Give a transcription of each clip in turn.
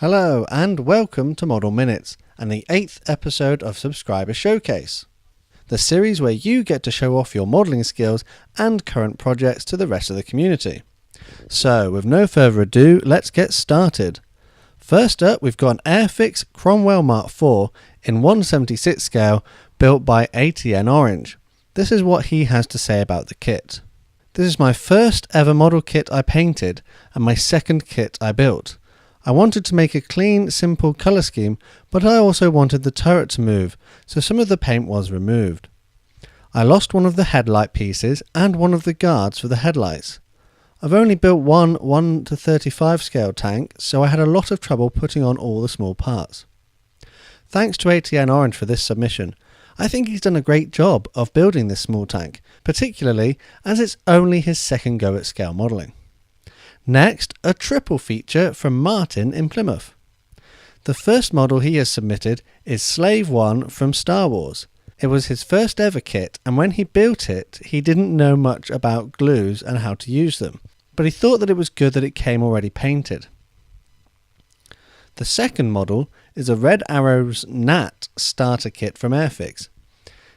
Hello and welcome to Model Minutes and the 8th episode of Subscriber Showcase, the series where you get to show off your modelling skills and current projects to the rest of the community. So with no further ado, let's get started. First up, we've got an Airfix Cromwell Mart 4 in 1/76 scale built by ATN Orange. This is what he has to say about the kit. This is my first ever model kit I painted and my second kit I built. I wanted to make a clean, simple colour scheme, but I also wanted the turret to move, so some of the paint was removed. I lost one of the headlight pieces and one of the guards for the headlights. I've only built one 1/35 scale tank, so I had a lot of trouble putting on all the small parts. Thanks to ATN Orange for this submission. I think he's done a great job of building this small tank, particularly as it's only his second go at scale modelling. Next, a triple feature from Martin in Plymouth. The first model he has submitted is Slave 1 from Star Wars. It was his first ever kit, and when he built it, he didn't know much about glues and how to use them, but he thought that it was good that it came already painted. The second model is a Red Arrow's Gnat starter kit from Airfix.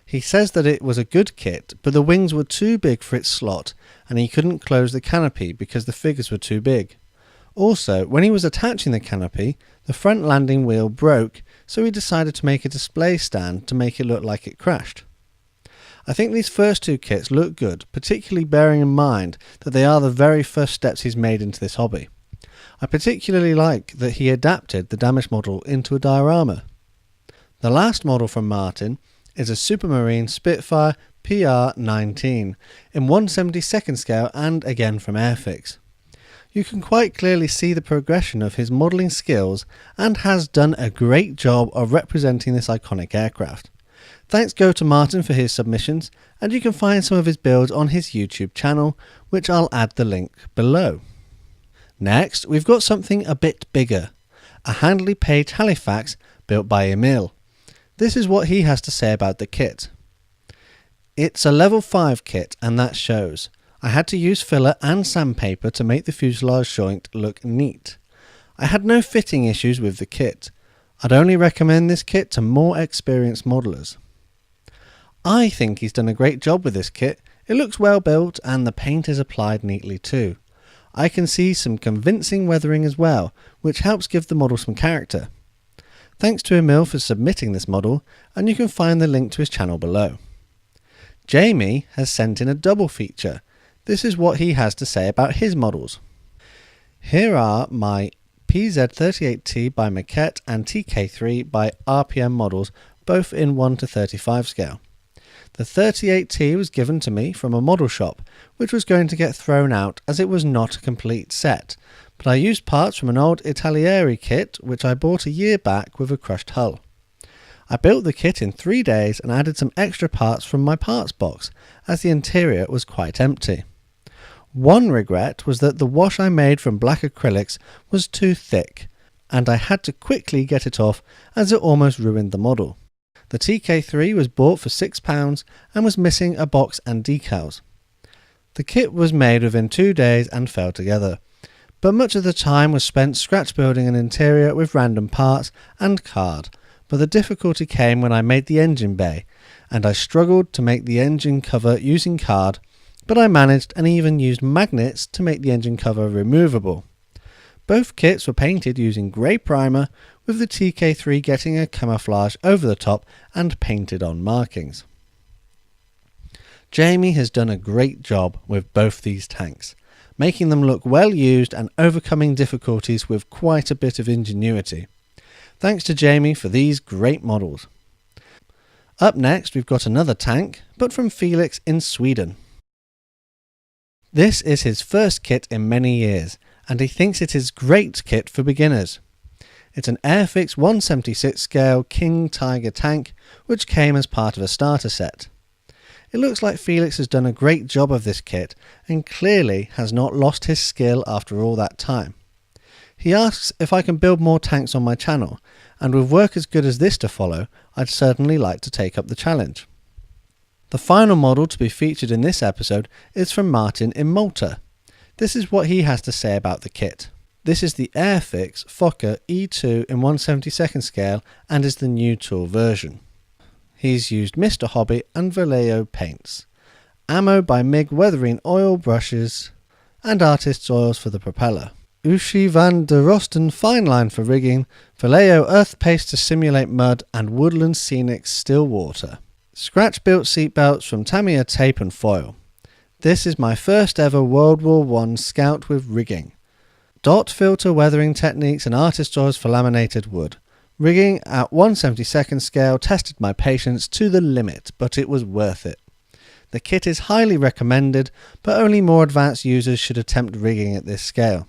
He says that it was a good kit, but the wings were too big for its slot and he couldn't close the canopy because the figures were too big. Also, when he was attaching the canopy, the front landing wheel broke, so he decided to make a display stand to make it look like it crashed. I think these first two kits look good, particularly bearing in mind that they are the very first steps he's made into this hobby. I particularly like that he adapted the damaged model into a diorama. The last model from Martin is a Supermarine Spitfire PR19 in 1/72 scale and again from Airfix. You can quite clearly see the progression of his modelling skills and has done a great job of representing this iconic aircraft. Thanks go to Martin for his submissions, and you can find some of his builds on his YouTube channel, which I'll add the link below. Next, we've got something a bit bigger, a Handley Page Halifax built by Emil. This is what he has to say about the kit. It's a level 5 kit and that shows. I had to use filler and sandpaper to make the fuselage joint look neat. I had no fitting issues with the kit. I'd only recommend this kit to more experienced modellers. I think he's done a great job with this kit. It looks well built and the paint is applied neatly too. I can see some convincing weathering as well, which helps give the model some character. Thanks to Emil for submitting this model, and you can find the link to his channel below. Jamie has sent in a double feature. This is what he has to say about his models. Here are my PZ38T by Maquette and TK3 by RPM models, both in 1/35 scale. The 38T was given to me from a model shop, which was going to get thrown out as it was not a complete set, but I used parts from an old Italieri kit which I bought a year back with a crushed hull. I built the kit in 3 days and added some extra parts from my parts box, as the interior was quite empty. One regret was that the wash I made from black acrylics was too thick, and I had to quickly get it off as it almost ruined the model. The TK3 was bought for £6 and was missing a box and decals. The kit was made within 2 days and fell together, but much of the time was spent scratch building an interior with random parts and card, but the difficulty came when I made the engine bay, and I struggled to make the engine cover using card, but I managed and even used magnets to make the engine cover removable. Both kits were painted using grey primer, with the TK3 getting a camouflage over the top and painted on markings. Jamie has done a great job with both these tanks, making them look well used and overcoming difficulties with quite a bit of ingenuity. Thanks to Jamie for these great models. Up next we've got another tank, but from Felix in Sweden. This is his first kit in many years, and he thinks it is a great kit for beginners. It's an Airfix 1/76 scale King Tiger tank, which came as part of a starter set. It looks like Felix has done a great job of this kit and clearly has not lost his skill after all that time. He asks if I can build more tanks on my channel, and with work as good as this to follow, I'd certainly like to take up the challenge. The final model to be featured in this episode is from Martin in Malta. This is what he has to say about the kit. This is the Airfix Fokker E.II in 1/72 scale and is the new tool version. He's used Mr. Hobby and Vallejo paints, ammo by MIG weathering oil brushes, and artist's oils for the propeller. Ushi van der Rosten fine line for rigging, Vallejo earth paste to simulate mud, and Woodland Scenic still water. Scratch built seatbelts from Tamiya tape and foil. This is my first ever World War I Scout with rigging. Dot filter weathering techniques and artist oils for laminated wood. Rigging at 1/72 scale tested my patience to the limit, but it was worth it. The kit is highly recommended, but only more advanced users should attempt rigging at this scale.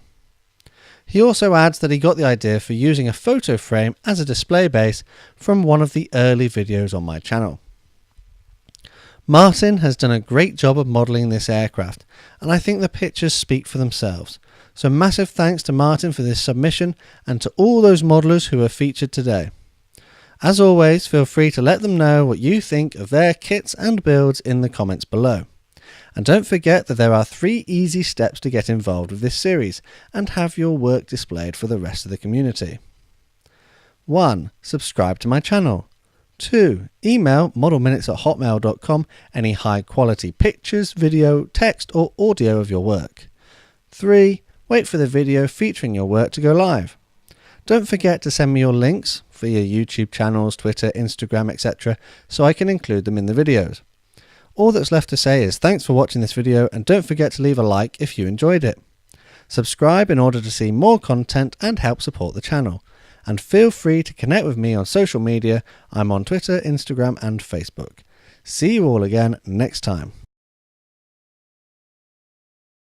He also adds that he got the idea for using a photo frame as a display base from one of the early videos on my channel. Martin has done a great job of modelling this aircraft, and I think the pictures speak for themselves. So massive thanks to Martin for this submission and to all those modellers who are featured today. As always, feel free to let them know what you think of their kits and builds in the comments below. And don't forget that there are 3 easy steps to get involved with this series and have your work displayed for the rest of the community. 1. Subscribe to my channel. 2. Email modelminutes@hotmail.com any high quality pictures, video, text or audio of your work. 3. Wait for the video featuring your work to go live. Don't forget to send me your links for your YouTube channels, Twitter, Instagram, etc. so I can include them in the videos. All that's left to say is thanks for watching this video, and don't forget to leave a like if you enjoyed it. Subscribe in order to see more content and help support the channel. And feel free to connect with me on social media. I'm on Twitter, Instagram and Facebook. See you all again next time.